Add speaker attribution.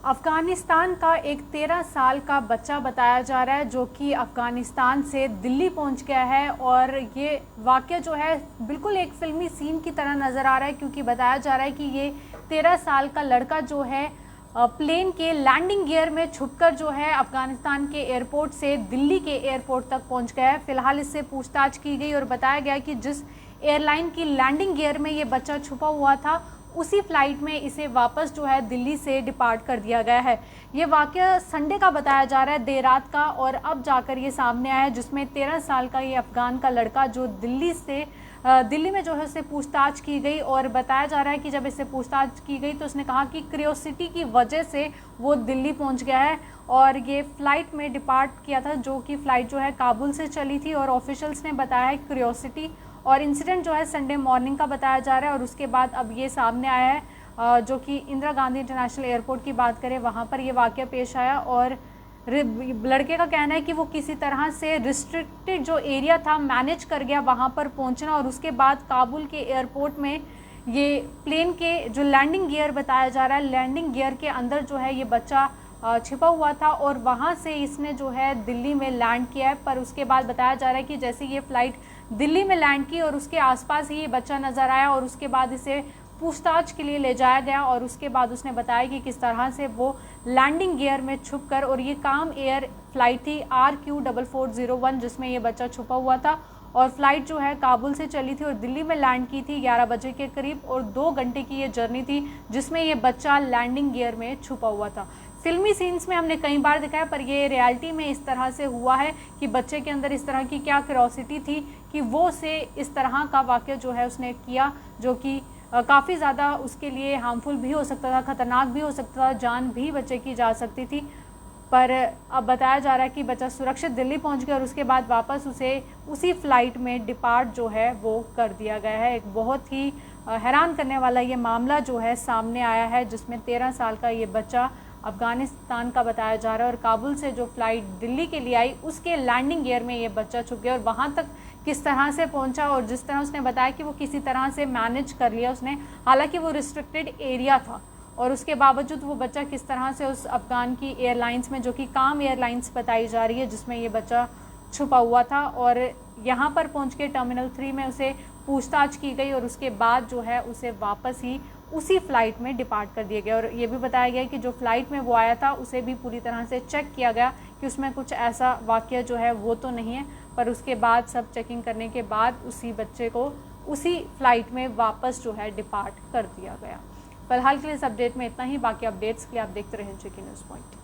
Speaker 1: अफ़गानिस्तान का एक 13 साल का बच्चा बताया जा रहा है जो कि अफ़गानिस्तान से दिल्ली पहुंच गया है। और ये वाक़या जो है बिल्कुल एक फ़िल्मी सीन की तरह नज़र आ रहा है, क्योंकि बताया जा रहा है कि ये 13 साल का लड़का जो है प्लेन के लैंडिंग गियर में छुपकर जो है अफ़गानिस्तान के एयरपोर्ट से दिल्ली के एयरपोर्ट तक पहुंच गया है। फ़िलहाल इससे पूछताछ की गई और बताया गया कि जिस एयरलाइन की लैंडिंग गियर में ये बच्चा छुपा हुआ था उसी फ्लाइट में इसे वापस जो है दिल्ली से डिपार्ट कर दिया गया है। ये वाक़या संडे का बताया जा रहा है, देर रात का, और अब जाकर ये सामने आया है, जिसमें 13 साल का ये अफ़गान का लड़का जो दिल्ली में जो है उससे पूछताछ की गई। और बताया जा रहा है कि जब इससे पूछताछ की गई तो उसने कहा कि क्यूरियोसिटी की वजह से वो दिल्ली पहुंच गया है और ये फ़्लाइट में डिपार्ट किया था, जो कि फ़्लाइट जो है काबुल से चली थी। और ऑफिशियल्स ने बताया है क्यूरियोसिटी, और इंसिडेंट जो है संडे मॉर्निंग का बताया जा रहा है। और उसके बाद अब ये सामने आया है जो कि इंदिरा गांधी इंटरनेशनल एयरपोर्ट की बात करें, वहाँ पर ये वाक़या पेश आया। और लड़के का कहना है कि वो किसी तरह से रिस्ट्रिक्टेड जो एरिया था मैनेज कर गया वहाँ पर पहुँचना, और उसके बाद काबुल के एयरपोर्ट में ये प्लेन के जो लैंडिंग गियर बताया जा रहा है, लैंडिंग गियर के अंदर जो है ये बच्चा छिपा हुआ था और वहाँ से इसने जो है दिल्ली में लैंड किया है। पर उसके बाद बताया जा रहा है कि जैसे ये फ़्लाइट दिल्ली में लैंड की और उसके आसपास ही ये बच्चा नज़र आया और उसके बाद इसे पूछताछ के लिए ले जाया गया। और उसके बाद उसने बताया कि किस तरह से वो लैंडिंग गियर में छुपकर, और ये काम एयर फ़्लाइट थी RQ4401 जिसमें ये बच्चा छुपा हुआ था, और फ़्लाइट जो है काबुल से चली थी और दिल्ली में लैंड की थी 11 बजे के करीब, और 2 घंटे की ये जर्नी थी जिसमें ये बच्चा लैंडिंग गियर में छुपा हुआ था। फिल्मी सीन्स में हमने कई बार दिखाया, पर ये रियलिटी में इस तरह से हुआ है कि बच्चे के अंदर इस तरह की क्या क्यूरियोसिटी थी कि वो से इस तरह का वाक़या जो है उसने किया, जो कि काफ़ी ज़्यादा उसके लिए हार्मफुल भी हो सकता था, ख़तरनाक भी हो सकता था, जान भी बच्चे की जा सकती थी। पर अब बताया जा रहा है कि बच्चा सुरक्षित दिल्ली पहुंच गया और उसके बाद वापस उसे उसी फ़्लाइट में डिपार्ट जो है वो कर दिया गया है। एक बहुत ही हैरान करने वाला ये मामला जो है सामने आया है, जिसमें 13 साल का ये बच्चा अफ़गानिस्तान का बताया जा रहा है और काबुल से जो फ़्लाइट दिल्ली के लिए आई उसके लैंडिंग गियर में ये बच्चा छुप गया और वहाँ तक किस तरह से पहुँचा, और जिस तरह उसने बताया कि वो किसी तरह से मैनेज कर लिया उसने, हालांकि वो रिस्ट्रिक्टेड एरिया था, और उसके बावजूद वो बच्चा किस तरह से उस अफ़गान की एयरलाइंस में, जो कि काम एयरलाइंस बताई जा रही है, जिसमें ये बच्चा छुपा हुआ था, और यहाँ पर पहुँच के टर्मिनल 3 में उसे पूछताछ की गई और उसके बाद जो है उसे वापस ही उसी फ़्लाइट में डिपार्ट कर दिया गया। और ये भी बताया गया कि जो फ़्लाइट में वो आया था उसे भी पूरी तरह से चेक किया गया कि उसमें कुछ ऐसा वाक़या जो है वो तो नहीं है, पर उसके बाद सब चेकिंग करने के बाद उसी बच्चे को उसी फ़्लाइट में वापस जो है डिपार्ट कर दिया गया। फ़िलहाल के लिए इस अपडेट में इतना ही, बाकी अपडेट्स के लिए आप देखते रहें जेके न्यूज़ पॉइंट।